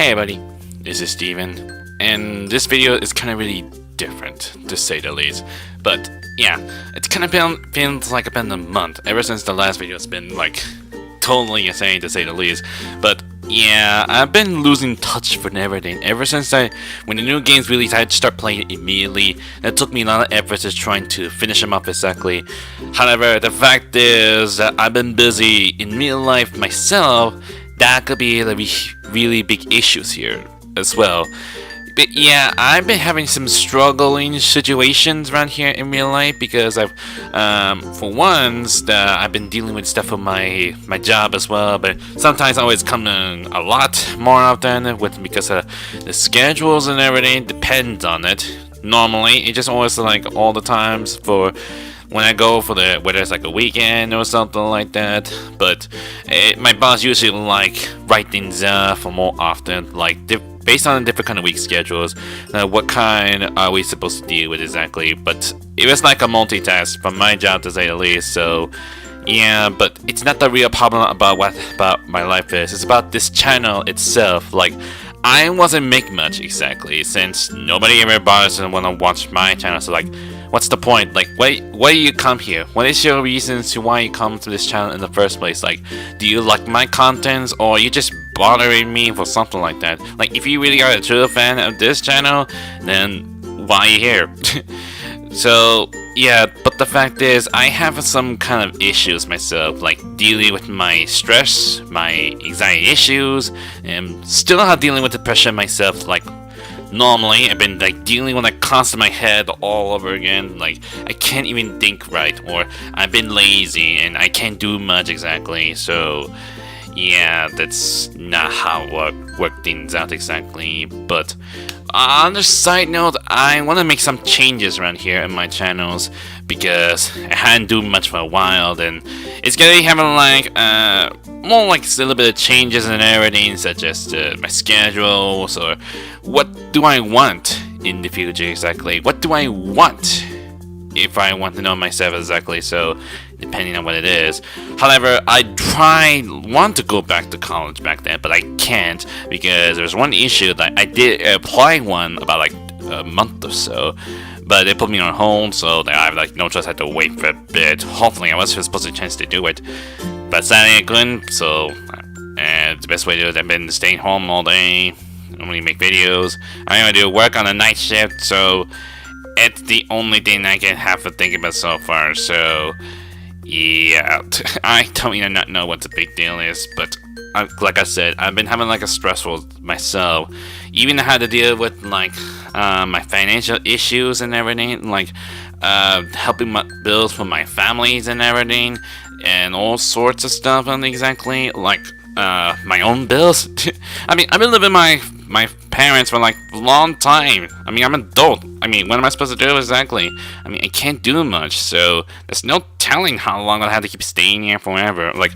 Hey everybody, this is Steven, and this video is kind of really different, to say the least. But yeah, it's kind of feels like it's been a month ever since the last video. It's been like totally insane, to say the least. But yeah, I've been losing touch with everything ever since when the new games released. I had to start playing it immediately. It took me a lot of effort to trying to finish them up exactly. However, the fact is that I've been busy in real life myself. That could be the really big issues here as well. But yeah, I've been having some struggling situations around here in real life because for once, I've been dealing with stuff with my job as well. But sometimes I always come in a lot more often because the schedules and everything depends on it. Normally, it just always like all the times for when I go for whether it's like a weekend or something like that. But my boss usually like write things for more often, like based on different kind of week schedules. What kind are we supposed to deal with exactly? But it was like a multitask from my job, to say the least. So yeah, but it's not the real problem about my life is. It's about this channel itself. Like, I wasn't making much exactly, since nobody ever bothers to want to watch my channel. So like, what's the point? Like, why do you come here? What is your reasons to why you come to this channel in the first place? Like, do you like my contents, or are you just bothering me for something like that? Like, if you really are a true fan of this channel, then why are you here? So yeah, but the fact is, I have some kind of issues myself, like dealing with my stress, my anxiety issues, and still not dealing with depression myself. Like, normally, I've been like dealing with like constant my head all over again. Like, I can't even think right, or I've been lazy and I can't do much exactly. So yeah, that's not how work things out exactly. But on the side note, I want to make some changes around here in my channels because I hadn't done much for a while, and it's gonna be having like more like a little bit of changes and everything, such as my schedules, or what do I want in the future exactly? What do I want if I want to know myself exactly? So depending on what it is. However, I want to go back to college back then, but I can't because there's one issue that I did apply one about like a month or so, but they put me on hold, so I have like no choice. I had to wait for a bit. Hopefully I was supposed to chance to do it, but sadly I couldn't. So the best way to do it, I've been staying home all day, only make videos. I'm gonna do work on a night shift, so it's the only thing I can have to think about so far. So yeah, I don't even not know what the big deal is, but like I said, I've been having like a stressful myself. Even I had to deal with like my financial issues and everything, like helping my bills for my families and everything, and all sorts of stuff. And exactly like my own bills. I mean, I've been living my parents for like a long time. I mean, I'm an adult. I mean, what am I supposed to do exactly? I mean, I can't do much, so there's no telling how long I'll have to keep staying here forever. Like,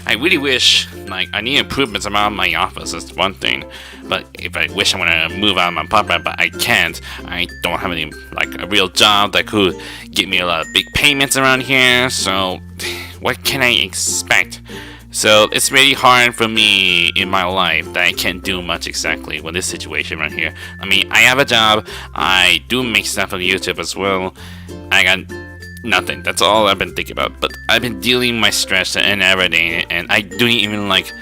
I really wish, like, I need improvements around my office. That's one thing. But if I wish I want to move out of my apartment, but I can't. I don't have any, like, a real job that could give me a lot of big payments around here. So, what can I expect? So it's really hard for me in my life that I can't do much exactly with this situation right here. I mean, I have a job, I do make stuff on YouTube as well. I got nothing. That's all I've been thinking about. But I've been dealing with my stress and everything, and I don't even like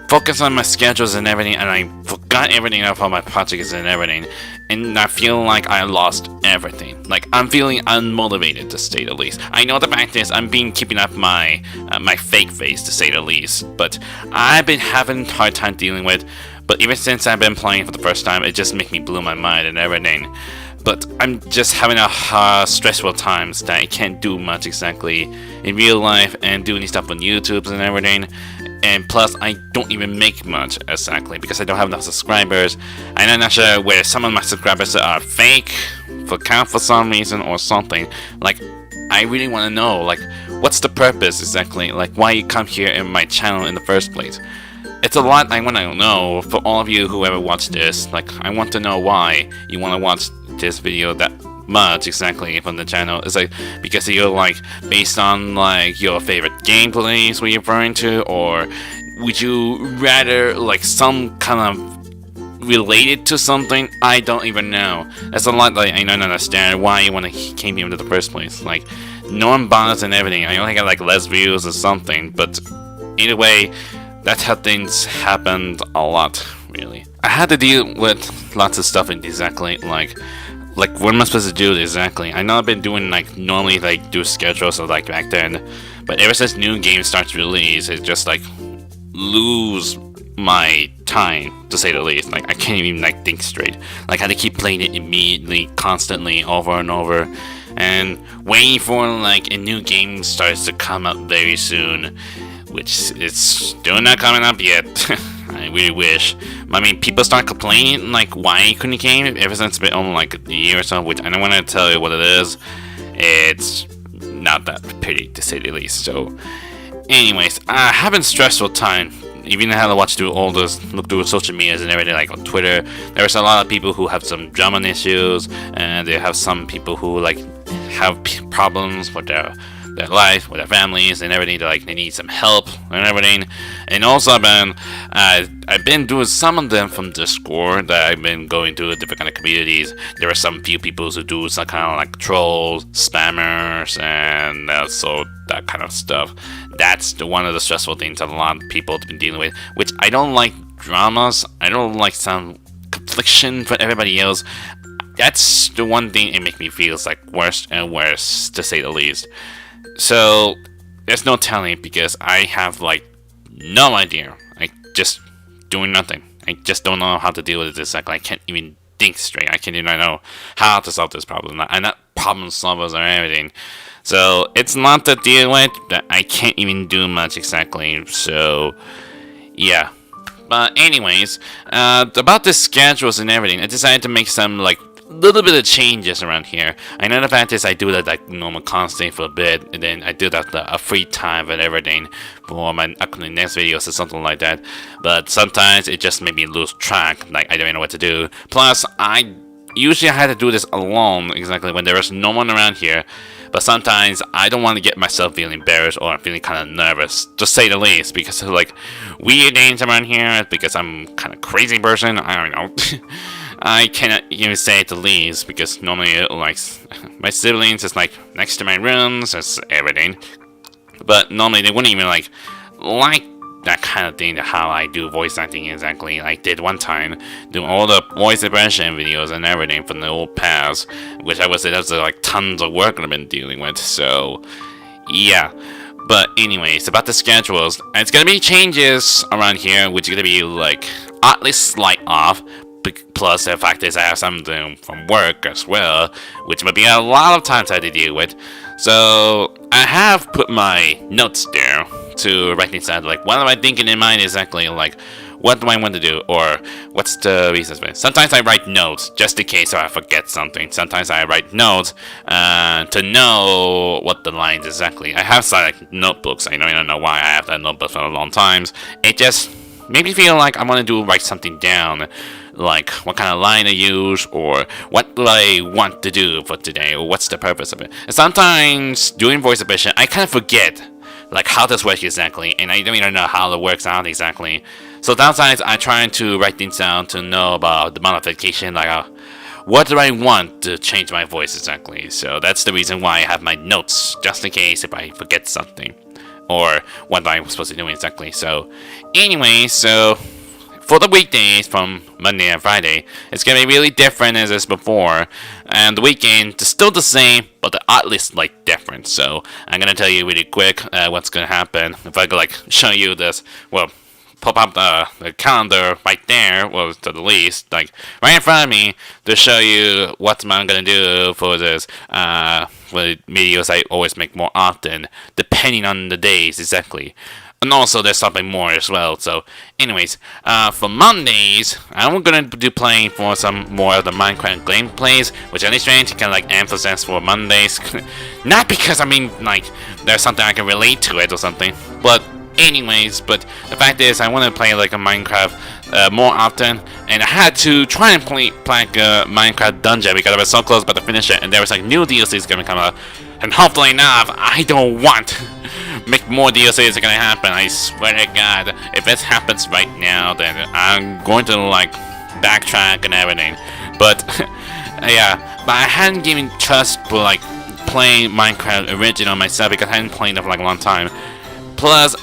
focus on my schedules and everything, and I forgot everything about my projects and everything, and I feel like I lost everything. Like, I'm feeling unmotivated, to say the least. I know the fact is I'm keeping up my my fake face, to say the least, but I've been having a hard time dealing with. But even since I've been playing for the first time, it just makes me blow my mind and everything. But I'm just having a stressful times that I can't do much exactly in real life and doing stuff on YouTube and everything. And plus, I don't even make much exactly because I don't have enough subscribers. And I'm not sure whether some of my subscribers are fake for some reason or something. Like, I really want to know, like, what's the purpose exactly? Like, why you come here in my channel in the first place? It's a lot I want to know for all of you who ever watch this. Like, I want to know why you want to watch this video that much exactly from the channel. It's like because you're like based on like your favorite gameplays we're referring to, or would you rather like some kind of related to something? I don't even know. That's a lot. Like I don't understand why you want to came here in the first place. Like no one bothers and everything. I only got like less views or something. But either way, that's how things happened a lot. Really, I had to deal with lots of stuff exactly like what am I supposed to do exactly? I know I've been doing like normally like do schedules or like back then, but ever since new games starts to release, it's just like lose my time to say the least. Like I can't even like think straight. Like I had to keep playing it immediately, constantly, over and over, and waiting for like a new game starts to come up very soon, which is still not coming up yet. I really wish. I mean, people start complaining like why couldn't it came ever since it's been only like a year or so, which I don't want to tell you what it is. It's not that pretty to say the least. So, anyways, I having stressful time. Even I had to watch through all this, look through social medias and everything, like on Twitter. There's a lot of people who have some drama issues, and they have some people who like have problems with their life, with their families and everything. They need some help and everything. And also I've been doing some of them from Discord that I've been going to different kind of communities. There are some few people who do some kind of like trolls, spammers, and so that kind of stuff. That's one of the stressful things that a lot of people have been dealing with, which I don't like dramas. I don't like some confliction for everybody else. That's the one thing it makes me feel like worse and worse, to say the least. So there's no telling, because I have like no idea. I just doing nothing. I just don't know how to deal with this. Like I can't even think straight. I can't even know how to solve this problem. I'm not problem solvers or anything. So it's not to deal with that. I can't even do much exactly. So yeah. But anyways, about the schedules and everything, I decided to make some like little bit of changes around here. I know the fact is I do that like normal constant for a bit, and then I do that a free time and everything for my upcoming next videos or something like that. But sometimes it just made me lose track. Like I don't know what to do. Plus, I usually had to do this alone exactly when there was no one around here. But sometimes I don't want to get myself feeling embarrassed or I'm feeling kind of nervous, to say the least, because of like weird names around here, because I'm kind of crazy person. I don't know. I cannot even say it the least, because normally like my siblings is like next to my rooms, that's everything. But normally they wouldn't even like that kind of thing, how I do voice acting exactly. I did one time, doing all the voice impression videos and everything from the old past, which I would say that's like tons of work I've been dealing with. So yeah. But anyways, about the schedules, it's gonna be changes around here, which is gonna be like at least slight off. Plus the fact is I have something from work as well, which might be a lot of times I had to deal with. So I have put my notes there to write things out, like what am I thinking in mind exactly, like what do I want to do, or what's the reasons for it. Sometimes I write notes just in case I forget something. Sometimes I write notes to know what the lines exactly. I have some like notebooks. I don't know why I have that notebook for a long times. It just made me feel like I want to write something down, like what kind of line to use, or what do I want to do for today, or what's the purpose of it. And sometimes doing voice impression, I kind of forget like how this works exactly, and I don't even know how it works out exactly. So sometimes I try to write things down to know about the modification, like what do I want to change my voice exactly. So that's the reason why I have my notes, just in case if I forget something, or what I'm supposed to do exactly. So anyway, so for the weekdays from Monday and Friday, it's gonna be really different as this before, and the weekend is still the same, but at least like different. So I'm gonna tell you really quick what's gonna happen. If I could like show you this, well, pop up the calendar right there, well, to the least, like right in front of me, to show you what I'm gonna do for this for videos I always make more often, depending on the days exactly. And also there's something more as well. So anyways, for Mondays, I'm gonna be playing for some more of the Minecraft gameplays, which at least trying to kind of like emphasize for Mondays. Not because I mean like there's something I can relate to it or something, but anyways, but the fact is I want to play like a Minecraft more often, and I had to try and play like a Minecraft dungeon because I was so close about to finish it, and there was like new DLCs gonna come out, and hopefully enough, I don't want make more DLCs are gonna happen. I swear to God, if this happens right now, then I'm going to like backtrack and everything. But yeah, but I hadn't given trust for like playing Minecraft original myself because I hadn't played it for like a long time. Plus,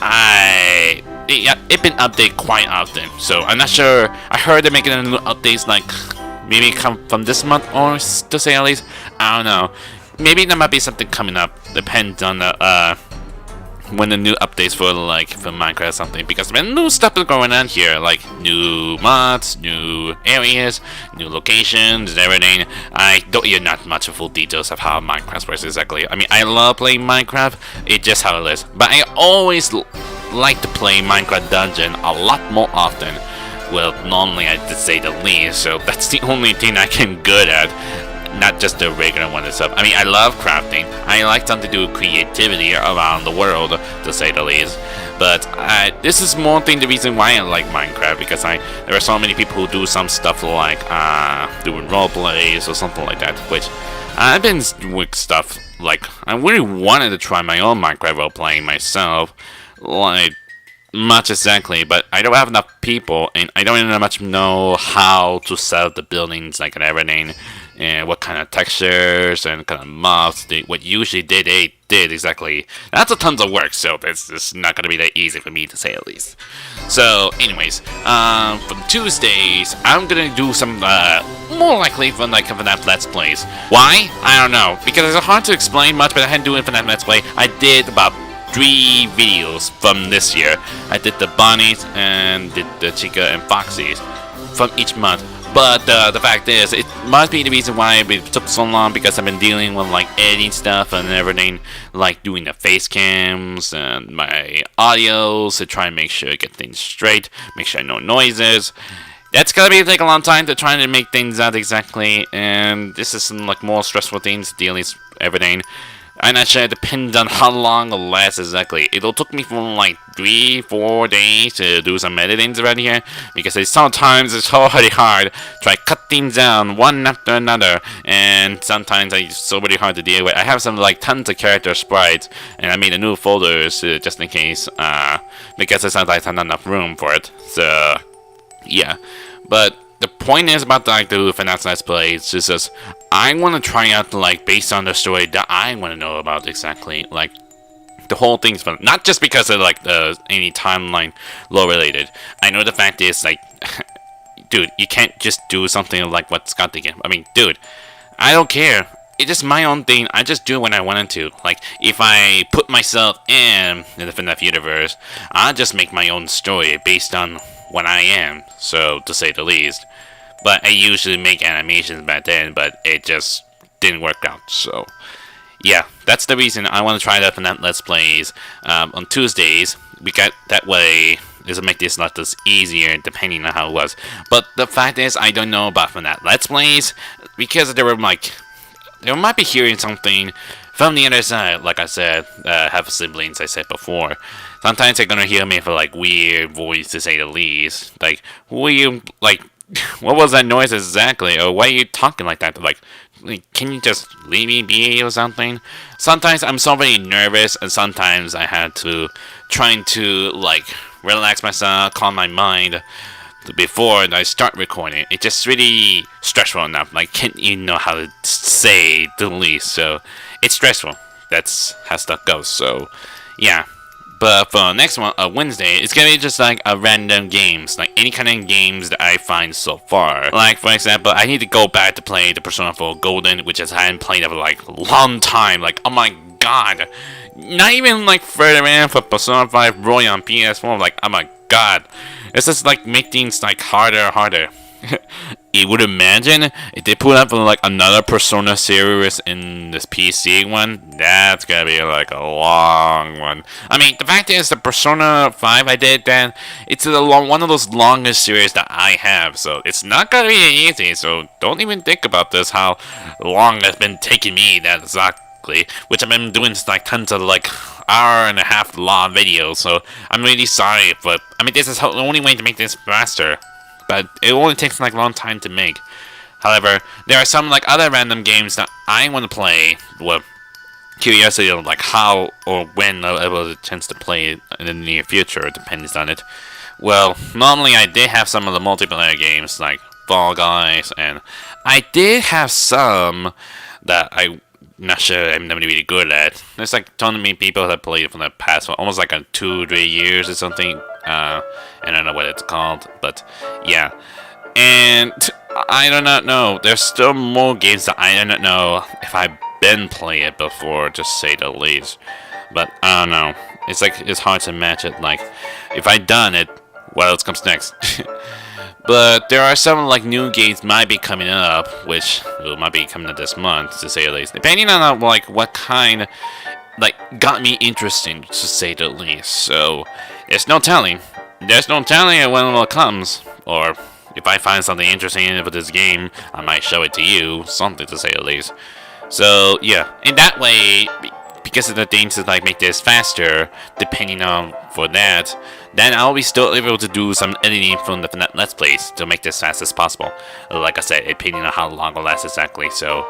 it's been updated quite often, so I'm not sure. I heard they're making new updates like maybe come from this month or to say at least. I don't know. Maybe there might be something coming up. Depends on the when the new updates for Minecraft or something, because there's been new stuff going on here, like new mods, new areas, new locations, and everything. I don't hear not much of full details of how Minecraft works exactly. I mean, I love playing Minecraft, it's just how it is. But I always like to play Minecraft Dungeon a lot more often. Well, normally I'd say the least, so that's the only thing I can good at. Not just the regular one itself. I mean, I love crafting. I like something to do with creativity around the world, to say the least. But this is more the reason why I like Minecraft, because there are so many people who do some stuff like doing role plays or something like that, which I've been with stuff like I really wanted to try my own Minecraft role playing myself, like much exactly, but I don't have enough people, and I don't even much know how to set up the buildings like and everything, and what kind of textures and kind of mobs what usually they did exactly. That's a tons of work, so it's not gonna be that easy for me to say at least. So anyways, from Tuesdays I'm gonna do some more likely from like FNAF Let's Plays. Why? I don't know, because it's hard to explain much, but I hadn't doing FNAF Let's Play. I did about 3 videos from this year. I did the Bonnies and did the Chica and Foxies from each month. But the fact is, it must be the reason why it took so long, because I've been dealing with like editing stuff and everything, like doing the face cams and my audios to try and make sure I get things straight, make sure I know noises. That's gonna be take a long time to try to make things out exactly, and this is some like more stressful things, dealing with everything. I'm not sure, it depends on how long it'll last exactly. It'll took me from like 3-4 days to do some editing around here, because sometimes it's already hard to try cut things down one after another, and sometimes it's so really hard to deal with. I have some like tons of character sprites, and I made a new folders just in case, because it sounds like there's not enough room for it. So yeah, but the point is about like the FNAF Let's Play, it's just I want to try out like based on the story that I want to know about exactly, like the whole thing's fun, not just because of like any timeline law related. I know the fact is like, dude, you can't just do something like what Scott did. I mean, dude, I don't care. It's just my own thing. I just do it when I wanted to. Like, if I put myself in the FNAF universe, I'll just make my own story based on what I am, so to say the least. But I usually make animations back then, but it just didn't work out. So yeah, that's the reason I want to try that FNAF Let's Plays on Tuesdays. We got that way is to make this lot as easier depending on how it was. But the fact is, I don't know about FNAF Let's Plays, because they might be hearing something from the other side. Like I said, have siblings, I said before. Sometimes they're gonna hear me for like weird voice, to say the least. Like, who are you, like, what was that noise exactly? Or why are you talking like that? Like, can you just leave me be or something? Sometimes I'm so very nervous, and sometimes I had to trying to like relax myself, calm my mind before I start recording. It's just really stressful enough. Like, can't you know how to say the least? So it's stressful. That's how stuff goes. So yeah. But for next one, Wednesday, it's gonna be just like a random games, like any kind of games that I find so far. Like for example, I need to go back to play the Persona 4 Golden, which I hadn't played for like a long time. Like, oh my god, not even like further in for Persona 5 Royal on PS4. Like, oh my god, it's just like make things like harder and harder. You would imagine if they put up like another Persona series in this PC one, that's gonna be like a long one. I mean, the fact is, the Persona 5 I did then, it's one of those longest series that I have, so it's not gonna be easy. So don't even think about this, how long it's been taking me that exactly. Which I've been doing like tons of like hour-and-a-half long videos, so I'm really sorry, but I mean, this is the only way to make this faster. But it only takes like a long time to make. However, there are some like other random games that I want to play with curiosity of like how or when I'll have a chance to play it in the near future. It depends on it. Well, normally I did have some of the multiplayer games like Fall Guys, and I did have some that I'm not sure I'm not really good at. There's like ton of many people that played it from the past, almost like a 2-3 years or something. I don't know what it's called, but yeah. And I do not know. There's still more games that I do not know if I've been playing it before, to say the least. But I don't know. It's like it's hard to match it. Like if I done it, what else comes next? But there are some like new games might be coming up, which might be coming up this month, to say the least. Depending on like what kind, like got me interesting, to say the least. So there's no telling. There's no telling when it comes, or if I find something interesting for this game, I might show it to you. Something, to say the least. So yeah, in that way, because of the things that like make this faster, depending on for that, then I'll be still able to do some editing from the Let's Plays to make this fast as possible. Like I said, depending on how long it lasts exactly. So,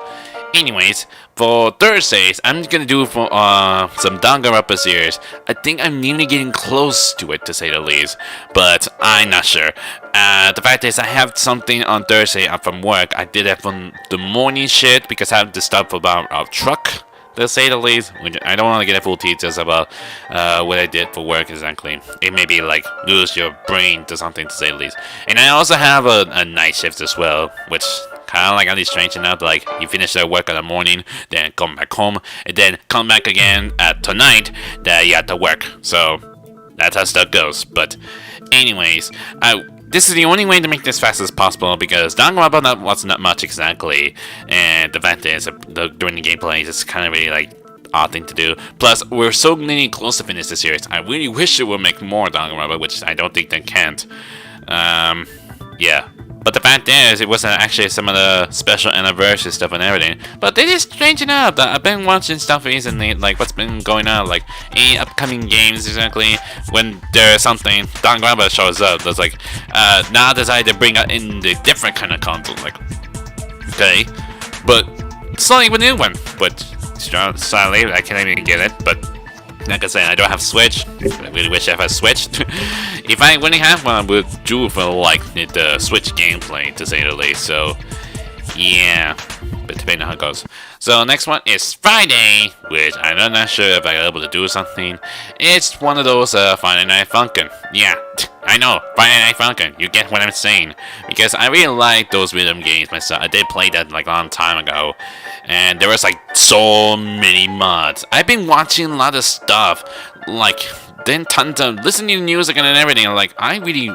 anyways, for Thursdays, I'm gonna do for some Danganronpa series. I think I'm nearly getting close to it, to say the least, but I'm not sure. The fact is, I have something on Thursday from work. I did it from the morning shit because I have to stop about a truck, to say the least. I don't want to get full details about what I did for work exactly. It may be like lose your brain to something, to say the least. And I also have a night shift as well, which kind of like really strange enough. Like you finish their work in the morning, then come back home, and then come back again at tonight that you have to work. So that's how stuff goes. But anyways, this is the only way to make this fast as possible because Danganronpa wasn't that much exactly, and the fact is, during the gameplay, it's kind of really like odd thing to do. Plus, we're so many close to finish the series. I really wish it would make more Danganronpa, which I don't think they can't. Yeah. But the fact is, it wasn't actually some of the special anniversary stuff and everything. But it is strange enough that I've been watching stuff recently, like what's been going on, like any upcoming games exactly. When there's something, Danganronpa shows up. That's like, now decided to bring out in the different kind of console. Like, okay, but it's not even a new one. But sadly, I can't even get it. But like I said, I don't have Switch. I really wish I had a Switch. If I really have one, I would do for like the Switch gameplay, to say the least. So yeah, but depending on how it goes. So next one is Friday, which I'm not sure if I'm able to do something. It's one of those Friday Night Funkin'. Yeah, I know, Friday Night Funkin'. You get what I'm saying, because I really like those rhythm games myself. I did play that like a long time ago, and there was like so many mods. I've been watching a lot of stuff, like then tons of listening to music and everything. Like I really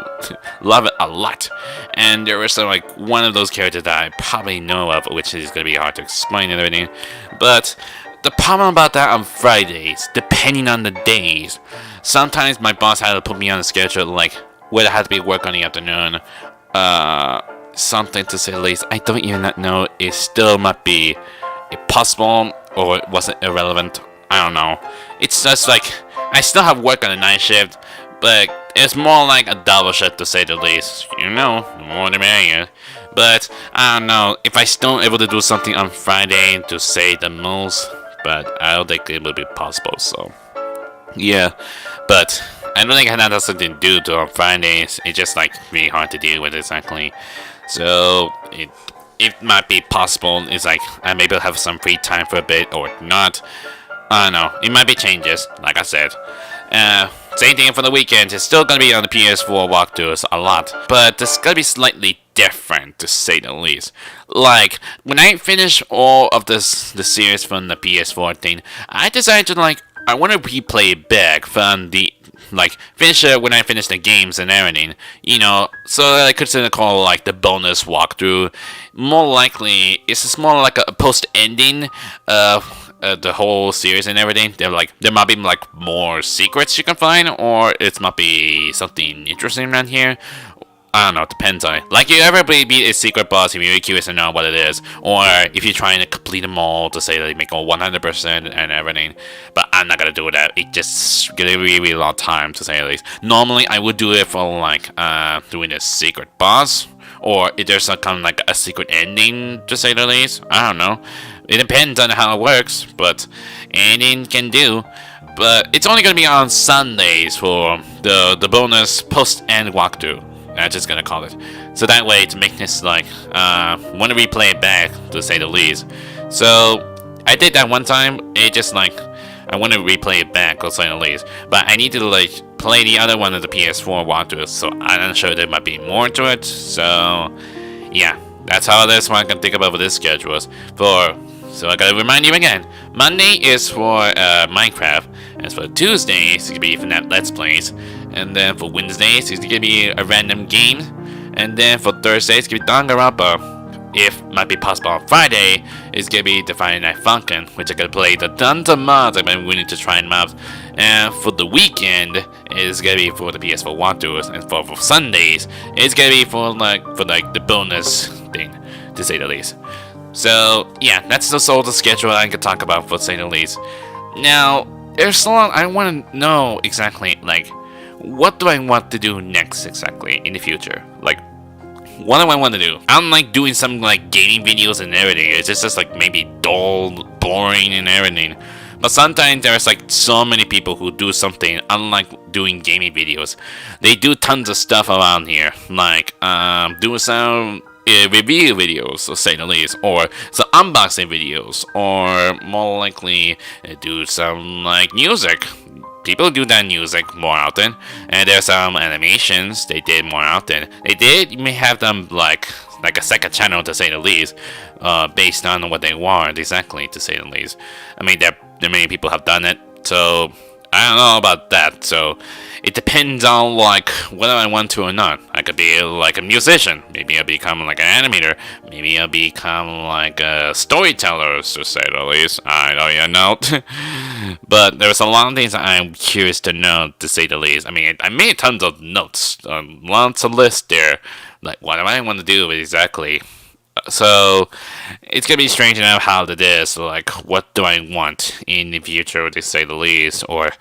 love it a lot. And there was like one of those characters that I probably know of, which is gonna be hard to explain and everything. But the problem about that on Fridays, depending on the days, sometimes my boss had to put me on a schedule like whether I had to be at work on the afternoon. Something, to say the least. I don't even know. It still might be impossible, or was it irrelevant? I don't know. It's just like I still have work on the night shift, but it's more like a double shift, to say the least. You know, the more the merrier. But I don't know if I still able to do something on Friday, to say the most. But I don't think it will be possible. So yeah, but I don't think I have something to do on Fridays. It's just like really hard to deal with exactly. So it might be possible. It's like I maybe have some free time for a bit or not. I don't know. It might be changes, like I said. Same thing for the weekend. It's still gonna be on the PS4 walkthroughs a lot, but it's gonna be slightly different, to say the least. Like when I finish all of the series from the PS4 thing, I decided to like I want to replay it back from the like finish it when I finish the games and everything, you know. So I consider call like the bonus walkthrough. More likely, it's just more like a post-ending the whole series and everything. They're like there might be like more secrets you can find, or it might be something interesting around here. I don't know, it depends on it. Like, you ever beat a secret boss if you're curious to know what it is, or if you're trying to complete them all to say that you make all 100% and everything. But I'm not gonna do that. It just gonna be really long time, to say the least. Normally, I would do it for like doing a secret boss, or if there's some kind of like a secret ending, to say the least. I don't know. It depends on how it works, but anything can do. But it's only gonna be on Sundays for the bonus post-end walkthrough. I'm just gonna call it. So that way, to make this like, want to replay it back, to say the least. So I did that one time. It just like, I want to replay it back, to say the least. But I need to like play the other one of the PS4 walkthrough. So I'm not sure there might be more to it. So yeah, that's how this one I can think about with this schedule is for. So I gotta remind you again. Monday is for Minecraft, and for Tuesdays it's gonna be for Let's Plays, and then for Wednesdays it's gonna be a random game, and then for Thursdays it's gonna be Danganronpa. If might be possible on Friday, it's gonna be the Friday Night Funkin', which I'm gonna play the tons of mods I've been willing to try and mods. And for the weekend, it's gonna be for the PS4 walkthroughs, and for Sundays, it's gonna be for the bonus thing, to say the least. So yeah, that's the sort of schedule I can talk about, for say the least. Now, there's a lot I want to know exactly, like, what do I want to do next exactly in the future? Like, what do I want to do? I'm like doing some like gaming videos and everything. It's just like maybe dull, boring and everything. But sometimes there's like so many people who do something unlike doing gaming videos. They do tons of stuff around here, like do some review videos, to say the least, or some unboxing videos, or more likely do some like music. People do that music more often, and there's some animations they did more often. You may have them like a second channel, to say the least, based on what they want exactly, to say the least. I mean, there many people have done it, so I don't know about that. So it depends on like whether I want to or not. I could be like a musician. Maybe I'll become like an animator. Maybe I'll become like a storyteller, to say the least. I don't even know. But there's a lot of things I'm curious to know, to say the least. I mean, I made tons of notes, lots of lists there. Like, what do I want to do exactly? So it's gonna be strange enough how it is. Like, what do I want in the future, to say the least, or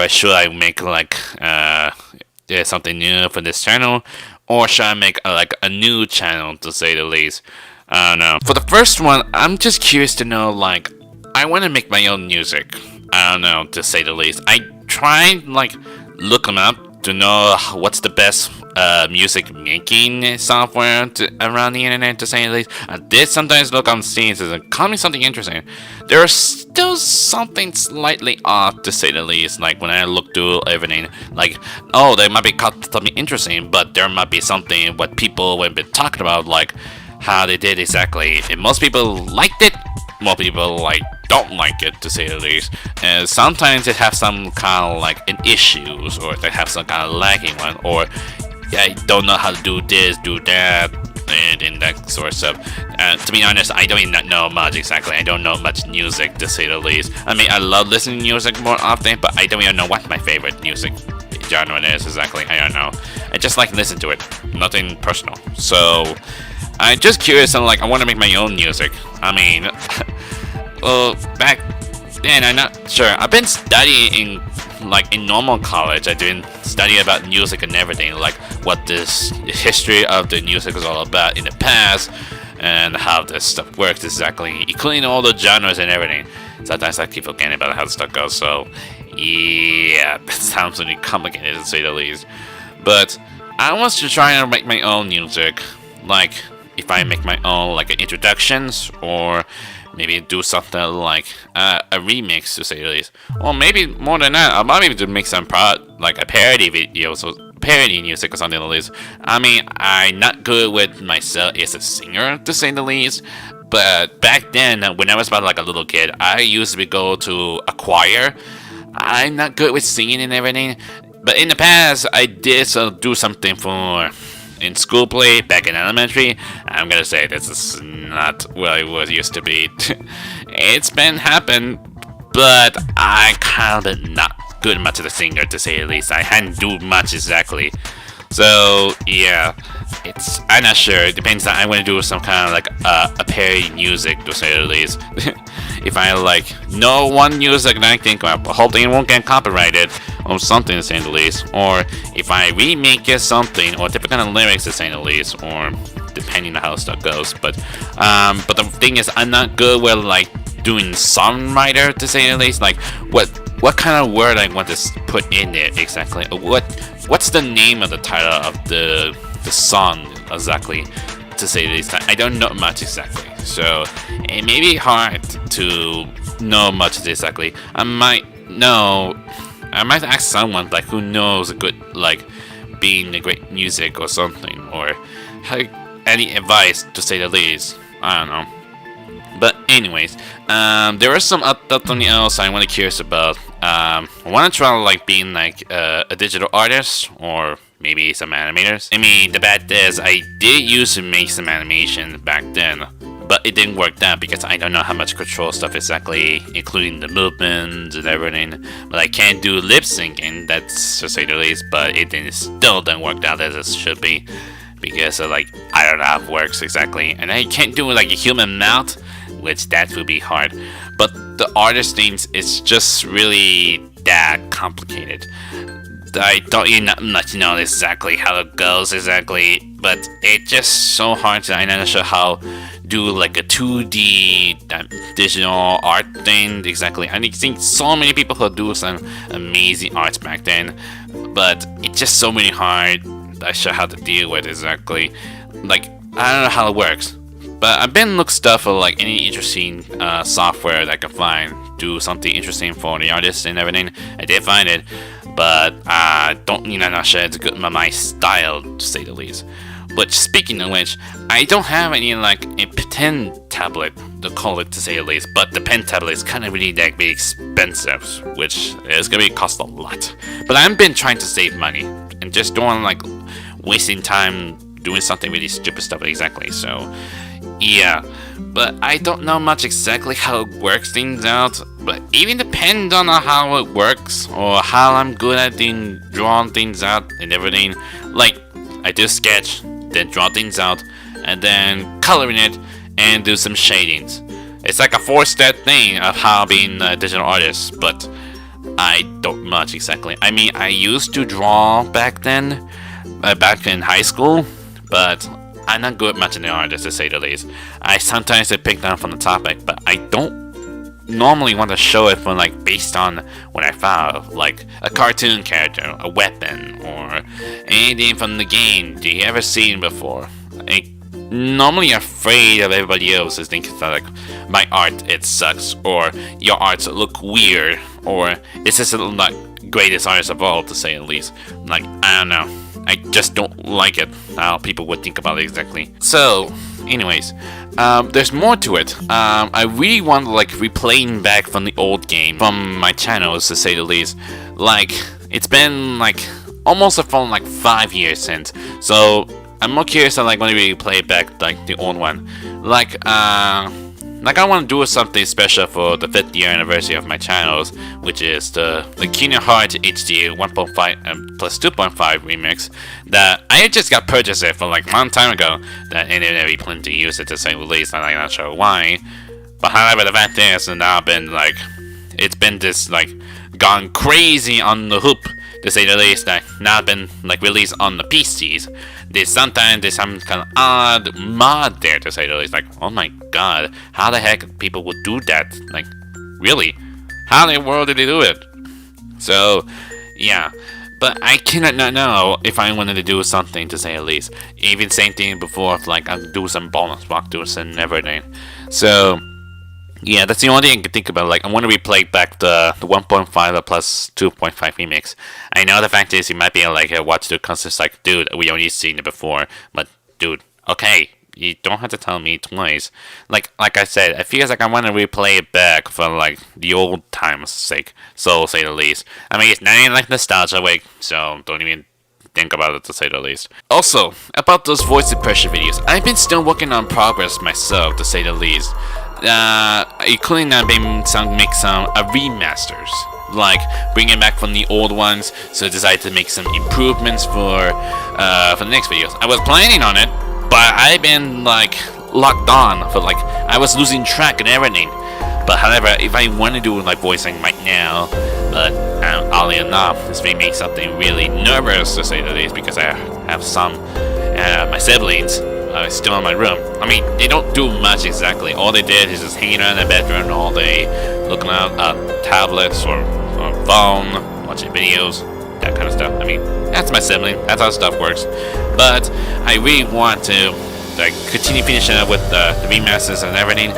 should I make like something new for this channel, or should I make like a new channel, to say the least? I don't know. For the first one, I'm just curious to know, like, I want to make my own music. I don't know, to say the least. I try like look them up to know what's the best music making software around the internet, to say the least. I did sometimes look on Steam and call me something interesting. There is still something slightly off, to say the least. Like when I look through everything, like, oh, there might be something interesting, but there might be something what people have been talking about, like how they did exactly. And most people liked it. More people like don't like it, to say the least. And sometimes it have some kind of like an issues, or they have some kind of lagging one, or I don't know how to do this, do that, and that sort of stuff. To be honest, I don't even know much exactly. I don't know much music, to say the least. I mean, I love listening to music more often, but I don't even know what my favorite music genre is exactly. I don't know. I just like listen to it. Nothing personal. So I'm just curious, and like I want to make my own music. I mean, well, back then I'm not sure. I've been studying in normal college. I didn't study about music and everything, like what this history of the music is all about in the past, and how this stuff works exactly, including all the genres and everything. Sometimes I keep forgetting about how the stuff goes. So yeah, that sounds really complicated, to say the least. But I want to try and make my own music, like if I make my own like introductions, or maybe do something like a remix, to say the least. Or maybe more than that, I might even make some like a parody video, so parody music or something at least. I mean, I'm not good with myself as a singer, to say the least. But back then, when I was about like a little kid, I used to go to a choir. I'm not good with singing and everything. But in the past, I did do something for in school play back in elementary. I'm gonna say this is not what I was used to be. It's been happened, but I kind of not good much of a singer, to say the least. I hadn't do much exactly. So yeah, I'm not sure. It depends on I want to do some kind of like a parody music, to say the least. If I like know one music and I think hopefully it won't get copyrighted or something, to say the least, or if I remake it something or different kind of lyrics, to say the least, or depending on how stuff goes. But the thing is, I'm not good with like doing songwriter, to say the least. Like what kind of word I want to put in it exactly. What's the name of the title of the the song exactly, to say the least. I don't know much exactly, so it may be hard to know much exactly. I might ask someone like who knows a good like being a great music or something, or any advice to say the least. I don't know. But anyways, there are some something else I want to curious about. I want to try like being like a digital artist or maybe some animators. I mean, the bad is I did used to make some animation back then, but it didn't work out because I don't know how much control stuff exactly, including the movements and everything. But I can't do lip syncing, that's to say the least. But still didn't work out as it should be because of, like, I don't know how it works exactly, and I can't do like a human mouth, which that would be hard. But the artist names is just really that complicated. I don't even know exactly how it goes exactly, but it's just so hard to I'm not sure how do like a 2D digital art thing exactly. I think so many people who do some amazing arts back then, but it's just so many hard. I sure how to deal with exactly. Like I don't know how it works, but I've been looking stuff for like any interesting software that I can find, do something interesting for the artists and everything. I did find it. But I don't, not sure it's good my style, to say the least. But speaking of which, I don't have any like a pen tablet to call it, to say the least. But the pen tablet is kind of really that big expensive, which is gonna cost a lot. But I've been trying to save money and just don't like wasting time doing something really stupid stuff exactly. So yeah, but I don't know much exactly how it works things out. But even depends on how it works or how I'm good at drawing things out and everything. Like I do sketch, then draw things out, and then coloring it and do some shadings. It's like a 4-step thing of how being a digital artist, but I don't much exactly. I mean, I used to draw back then, back in high school, but I'm not good much in the artist, to say the least. I sometimes pick down from the topic, but I don't normally want to show it from like based on what I found, like a cartoon character, a weapon, or anything from the game. Do you ever seen before? Normally afraid of everybody else is thinking that like my art it sucks, or your arts look weird, or it's just not greatest artist of all, to say the least. Like I don't know. I just don't like it, how people would think about it exactly. So, anyways, there's more to it. I really want to like replaying back from the old game from my channels, to say the least. Like, it's been like almost from like 5 years since. So, I'm more curious on like when we play back like the old one. Like I want to do something special for the 5th year anniversary of my channels, which is the Kingdom Hearts HD 1.5 plus 2.5 remix that I just got purchased it for like a long time ago. That I didn't even plan to use it, to say the least, and I'm not sure why. But however, the fact is, now been like it's been this like gone crazy on the hoop, to say the least. That now been like released on the PCs. There's some kind of odd mod there, to say the least. Like, oh my god, how the heck people would do that? Like, really? How in the world did they do it? So, yeah. But I cannot not know if I wanted to do something, to say the least. Even same thing before, like I'll do some bonus walkthroughs and everything. So, yeah, that's the only thing I can think about. Like, I want to replay back the 1.5 plus 2.5 remix. I know the fact is, you might be like, watch the concerts like, dude, we only seen it before. But, dude, okay, you don't have to tell me twice. Like I said, I feel like I want to replay it back for like the old times' sake. So, say the least. I mean, it's not even like nostalgia week, so don't even think about it, to say the least. Also, about those voice impression videos, I've been still working on progress myself, to say the least. Including make some remasters, like bringing back from the old ones. So I decided to make some improvements for the next videos. I was planning on it, but I've been like locked on for like I was losing track and everything. But however, if I want to do like voicing right now, but oddly enough, this may make something really nervous, to say the least, because I have some my siblings. Still in my room. I mean, they don't do much exactly. All they did is just hanging around in the bedroom all day, looking at tablets or phone, watching videos. that kind of stuff. I mean, that's my sibling. That's how stuff works. But I really want to like continue finishing up with the remasters and everything.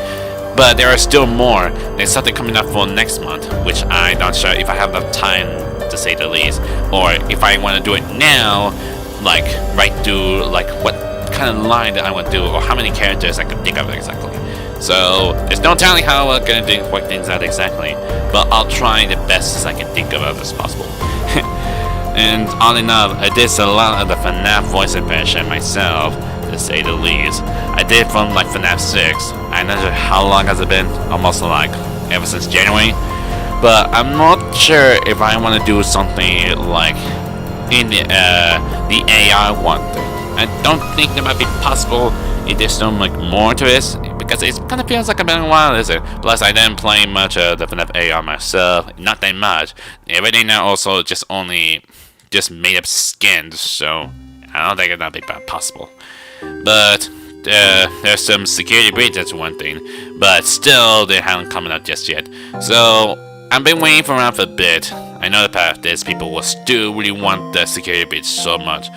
But there are still more. There's something coming up for next month, which I'm not sure if I have enough time, to say the least, or if I want to do it now, like right through like what kind of line that I want to do, or how many characters I can think of exactly. So there's no telling how I'm gonna work things out exactly, but I'll try the best as I can think of as possible. And on enough, I did a lot of the FNAF voice impression myself, to say the least. I did from like FNAF 6. I'm not sure how long has it been, almost like ever since January. But I'm not sure if I want to do something like in the AI one thing. I don't think that might be possible if there's no like more to this, because it kind of feels like I've been a while, is it? Plus, I didn't play much of the FNAF AI myself, not that much. Everything now also just made up skins, so I don't think it's not be possible. But there's some security breach, that's one thing, but still they haven't come out just yet. So I've been waiting for around for a bit. I know the past there's people will still really want the security breach so much.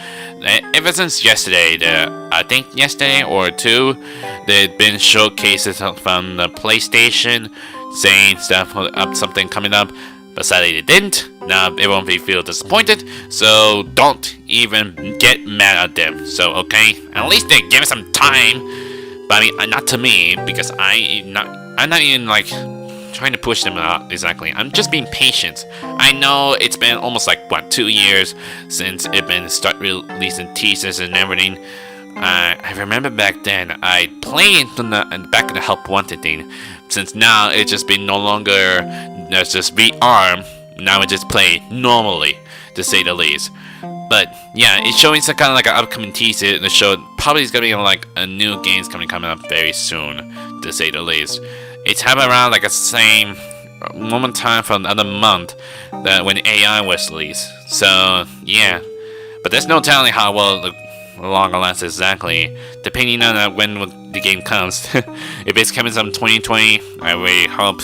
Ever since yesterday, I think yesterday or two, there'd been showcases from the PlayStation saying stuff up, something coming up, but sadly they didn't. Now everyone will feel disappointed, so don't even get mad at them. So okay, at least they give it some time. But I mean, not to me, because I'm not even like trying to push them out exactly. I'm just being patient. I know it's been almost like what 2 years since it been start releasing teasers and everything. I remember back then I played in the back of the Help Wanted thing. Since now it's just been no longer there's just VR. Now it just play normally, to say the least. But yeah, it's showing some kind of like an upcoming teaser. The show probably is gonna be like a new games coming up very soon, to say the least. It's happened around like the same moment time from the other month that when AI was released. So yeah, but there's no telling how well the longer lasts exactly, depending on when the game comes. If it's coming from 2020, I really hope,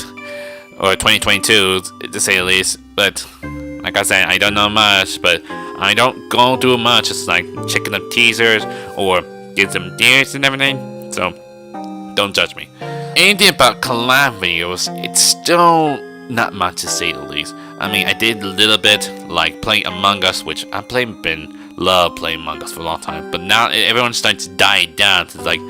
or 2022 to say the least. But like I said, I don't know much, but I don't go through much. It's like checking up teasers or get some dares and everything. So don't judge me. Anything about collab videos, it's still not much to say the least. I mean, I did a little bit like playing Among Us, which I love playing Among Us for a long time. But now everyone's starting to die down. It's like,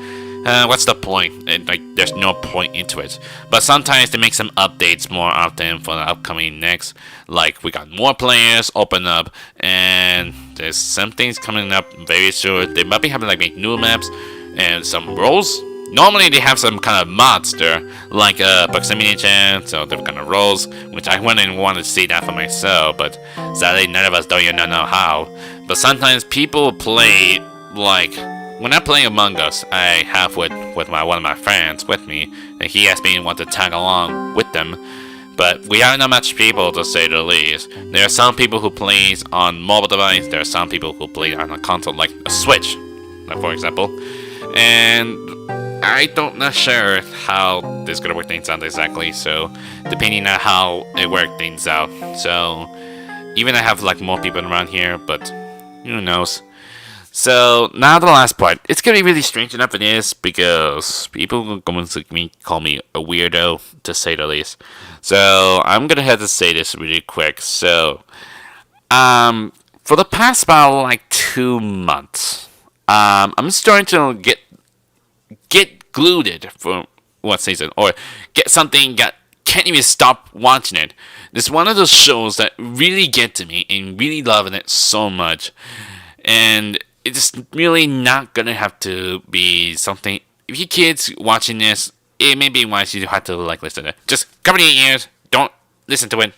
what's the point? Like, there's no point into it. But sometimes they make some updates more often for the upcoming next. Like, we got more players open up, and there's some things coming up very soon. They might be having like new maps and some roles. Normally they have some kind of mods there, like proximity chance, so different kind of roles, which I wouldn't want to see that for myself, but sadly none of us don't even know how. But sometimes people play, like, when I play Among Us, I have with one of my friends with me, and he asked me to want to tag along with them, but we are not much people, to say the least. There are some people who plays on mobile device, there are some people who play on a console, like a Switch, like for example, and I don't not sure how this is gonna work things out exactly, so depending on how it work things out. So even I have like more people around here, but who knows. So now the last part. It's gonna be really strange enough it is, because people are going to call me a weirdo, to say the least. So I'm gonna have to say this really quick. So for the past about like 2 months, I'm starting to get glued for what season, or get something that can't even stop watching it. It's one of those shows that really get to me and really loving it so much, and it's really not gonna have to be something. If you kids watching this, it may be wise you have to like listen to it. Just cover your ears, don't listen to it,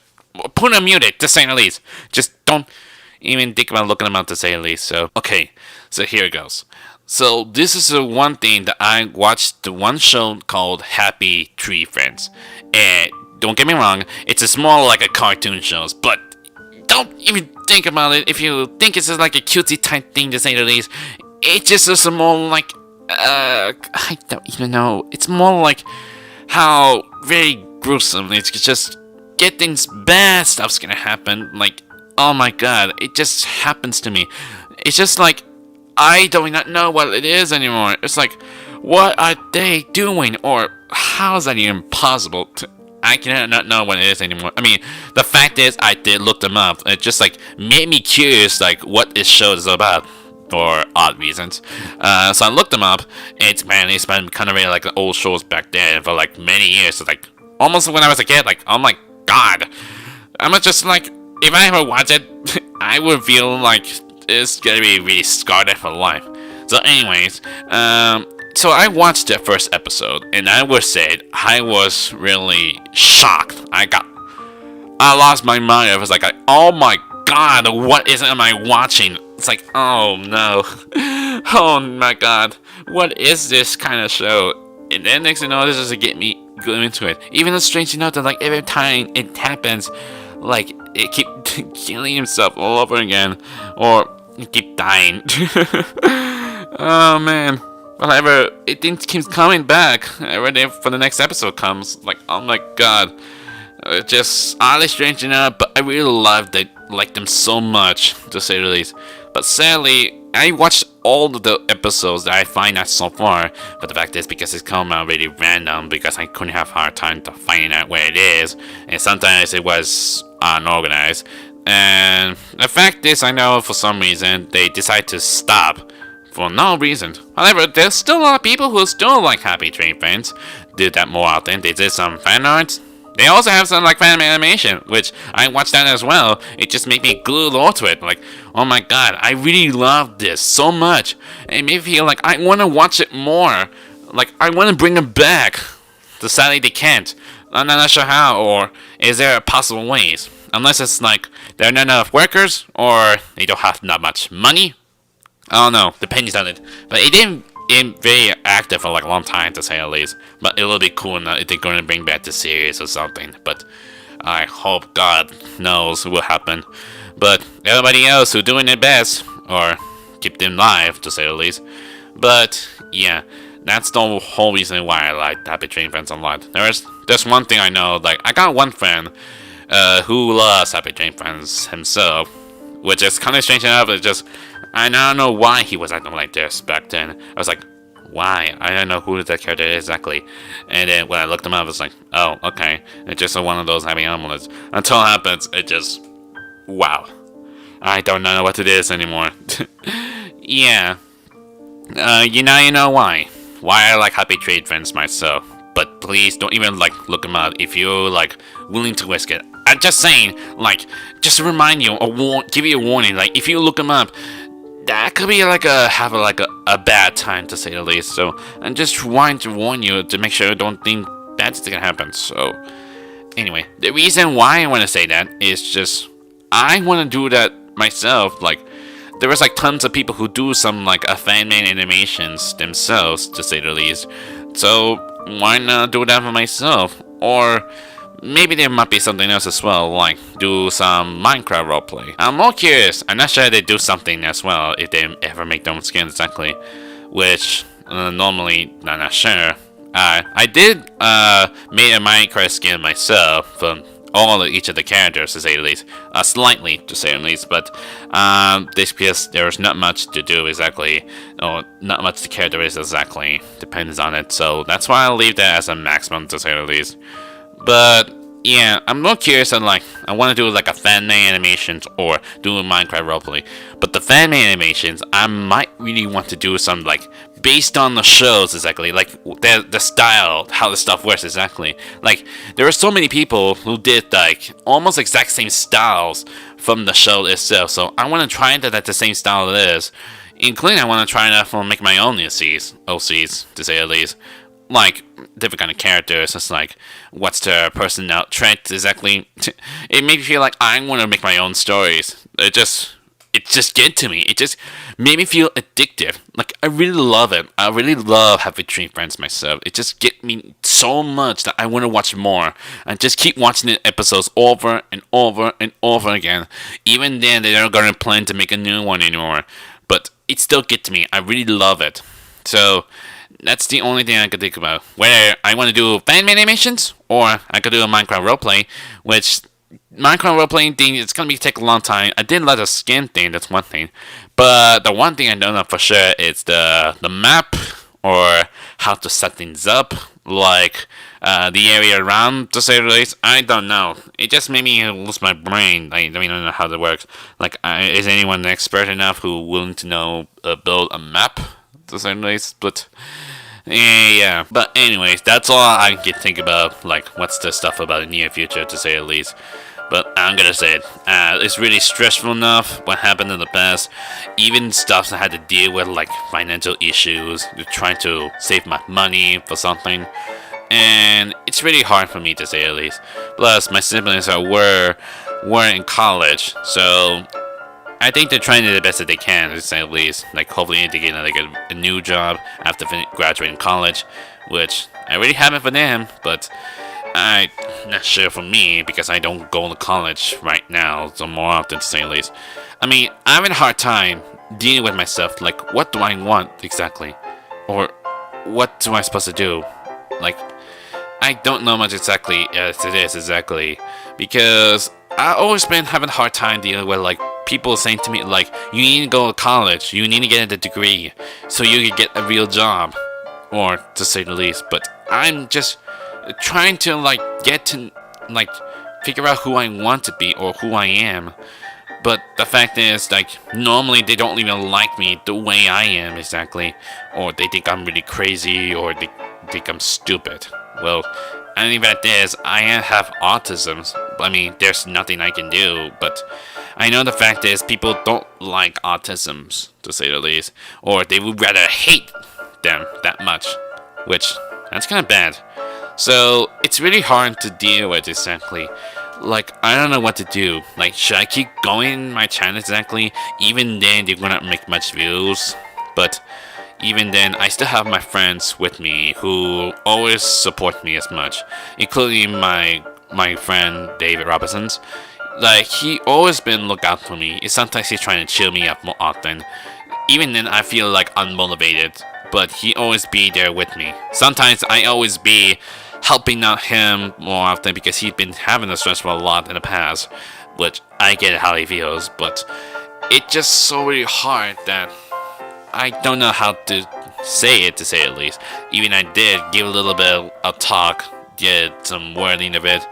put on mute it, to say the least. Just don't even think about looking them up, to say the least. So okay, so here it goes. So this is the one thing that I watched, the one show called Happy Tree Friends. And don't get me wrong, it's a small like a cartoon shows, but don't even think about it. If you think it's just like a cutesy type thing, to say the least, it's just a small like I don't even know. It's more like how very gruesome. It's just get things bad stuff's gonna happen. Like oh my god, it just happens to me. It's just like, I do not know what it is anymore. It's like, what are they doing? Or how is that even possible? I cannot know what it is anymore. I mean, the fact is, I did look them up. It just like made me curious, like what this show is about, for odd reasons. So I looked them up. It's been kind of really like the old shows back then for like many years. So like almost when I was a kid, like oh my god, I'm just like, if I ever watch it, I would feel like it's gonna be really scarred for life. So anyways, so I watched the first episode, and I would say I was really shocked. I lost my mind. I was like, oh my god, what am I watching? It's like, oh no, oh my god, what is this kind of show? And then next thing you know, this is to get me go into it. Even it's strange to note that like every time it happens, like it keep killing himself all over again, or he keep dying. Oh man. Whatever, it didn't keep coming back. Every for the next episode comes, like, oh my god, it's just oddly strange enough. But I really loved it, liked them so much, to say the least. But sadly, I watched all the episodes that I find out so far. But the fact is, because it's come out really random, because I couldn't have hard time to find out where it is, and sometimes it was unorganized. And the fact is, I know for some reason they decide to stop. For no reason. However, there's still a lot of people who still like Happy Tree Friends. Did that more often. They did some fan art. They also have some like fan animation, which I watched that as well. It just made me glued onto it. Like, oh my god, I really love this so much. It made me feel like I want to watch it more. Like, I want to bring it back. So sadly, they can't. I'm not sure how, or is there possible ways? Unless it's like there are not enough workers, or they don't have not much money. I don't know, depends on it. But it didn't very active for like a long time, to say the least. But it'll be cool if they're going to bring back the series or something. But I hope God knows what will happen. But everybody else who's doing their best, or keep them live, to say the least. But yeah, that's the whole reason why I like Happy Tree Friends a lot. There's one thing I know, like I got one friend who loves Happy Tree Friends himself, which is kind of strange enough. It's just I don't know why he was acting like this back then. I was like, why? I don't know who that character is exactly. And then when I looked him up, it's like, oh, okay. It's just one of those happy omelets. Until it happens, it just, wow. I don't know what it is anymore. Yeah. You know why. Why I like Happy Tree Friends myself. But please don't even like look him up if you're like willing to risk it. I'm just saying, like, just to remind you, give you a warning. Like, if you look him up, that could be like a bad time, to say the least. So I'm just trying to warn you to make sure you don't think bad things gonna happen. So anyway, the reason why I want to say that is just I want to do that myself. Like there was like tons of people who do some like fan-made animations themselves, to say the least. So why not do that for myself? Or maybe there might be something else as well, like do some Minecraft roleplay. I'm more curious. I'm not sure they do something as well if they ever make their own skins exactly, which normally I'm not sure. I did made a Minecraft skin myself from each of the characters, to say the least, slightly, to say the least. But this piece there's not much to do exactly, or not much the character is exactly. Depends on it. So that's why I'll leave that as a maximum, to say the least. But yeah, I'm more curious on like I want to do like a fan-made animations or do a Minecraft roleplay. But the fan-made animations, I might really want to do some like based on the shows exactly, like the style, how the stuff works exactly. Like there are so many people who did like almost exact same styles from the show itself. So I want to try that at the same style it is, including I want to try that for make my own OCs, to say the least. Like different kind of characters, it's like what's their personality trait exactly. It made me feel like I want to make my own stories. It just get to me. It just made me feel addictive. Like I really love it. I really love Happy Tree Friends myself. It just get me so much that I want to watch more and just keep watching the episodes over and over and over again. Even then, they're not gonna plan to make a new one anymore, but it still gets me. I really love it. So that's the only thing I could think about. Whether I want to do fan animations or I could do a Minecraft roleplay, which Minecraft role-playing thing, it's gonna take a long time. I did let a skin thing, that's one thing. But the one thing I don't know for sure is the map or how to set things up, like the area around, to say the least. I don't know. It just made me lose my brain. I don't know how that works. Like, is anyone expert enough who willing to know build a map, to say the least? But yeah. But anyways, that's all I can think about. Like, what's the stuff about the near future, to say the least. But I'm gonna say it. It's really stressful enough what happened in the past. Even stuff I had to deal with, like financial issues, trying to save my money for something. And it's really hard for me, to say the least. Plus, my siblings were in college, so I think they're trying to do the best that they can, to say the least. Like, hopefully they get like a new job after graduating college, which I really haven't for them, but I'm not sure for me because I don't go to college right now, so more often, to say the least. I mean, I'm having a hard time dealing with myself. Like, what do I want exactly? Or what am I supposed to do? Like, I don't know much exactly as it is exactly, because I've always been having a hard time dealing with like people saying to me like, you need to go to college, you need to get a degree so you can get a real job, or to say the least. But I'm just trying to like get to like figure out who I want to be or who I am. But the fact is, like, normally they don't even like me the way I am exactly, or they think I'm really crazy, or they think I'm stupid. Well, I mean, that is, I have autism. I mean, there's nothing I can do, but I know the fact is people don't like autisms, to say the least, or they would rather hate them that much, which, that's kind of bad. So, it's really hard to deal with exactly. Like, I don't know what to do. Like, should I keep going my channel exactly? Even then, they're gonna make much views, but even then, I still have my friends with me who always support me as much, including my friend David Robinson's. Like, he always been look out for me. Sometimes he's trying to cheer me up more often. Even then, I feel like unmotivated, but he always be there with me. Sometimes I always be helping out him more often because he's been having a stressful lot in the past, which I get how he feels, but it's just so really hard that I don't know how to say it, to say it least. Even I did give a little bit of talk, did some wording of it,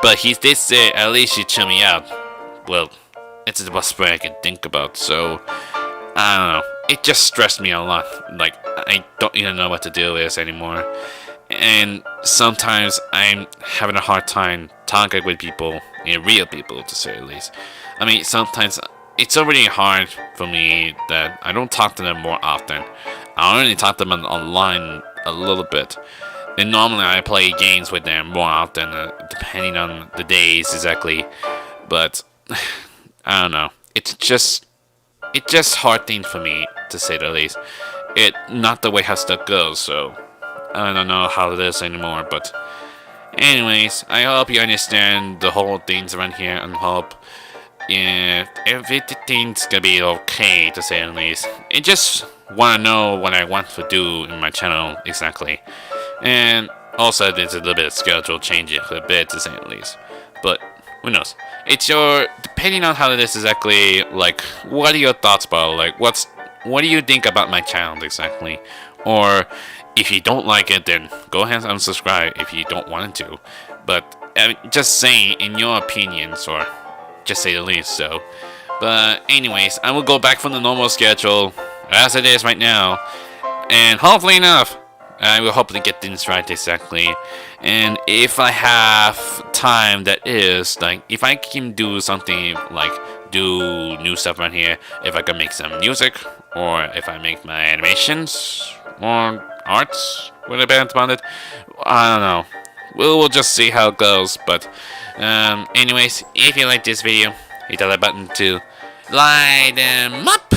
but he did say at least you chill me out. Well, it's the best way I can think about, so I don't know. It just stressed me a lot. Like, I don't even know what to do with this anymore. And sometimes I'm having a hard time talking with people, real people, to say the least. I mean, sometimes it's already hard for me that I don't talk to them more often. I only talk to them online a little bit. And normally I play games with them more often, depending on the days exactly. But I don't know. It's just hard thing for me, to say the least. It not the way how stuff goes, so I don't know how it is anymore. But anyways, I hope you understand the whole things around here, and hope everything's gonna be okay, to say the least. I just wanna know what I want to do in my channel exactly. And also there's a little bit of schedule changing a bit, to say the least. But who knows? It's depending on how it is exactly, like, what are your thoughts about, like, what do you think about my channel exactly? Or if you don't like it, then go ahead and unsubscribe if you don't want to. But just saying, in your opinions, or just say the least, so. But anyways, I will go back from the normal schedule as it is right now, and hopefully enough, I will hopefully get things right exactly. And if I have time, that is, like, if I can do something like do new stuff around here, if I can make some music, or if I make my animations or arts with a band about it, I don't know. We'll just see how it goes. But anyways, if you like this video, hit that like button to light them up.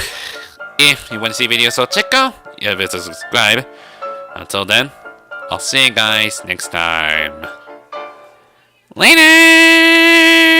If you want to see videos, so check out, you have to subscribe. Until then, I'll see you guys next time. Later!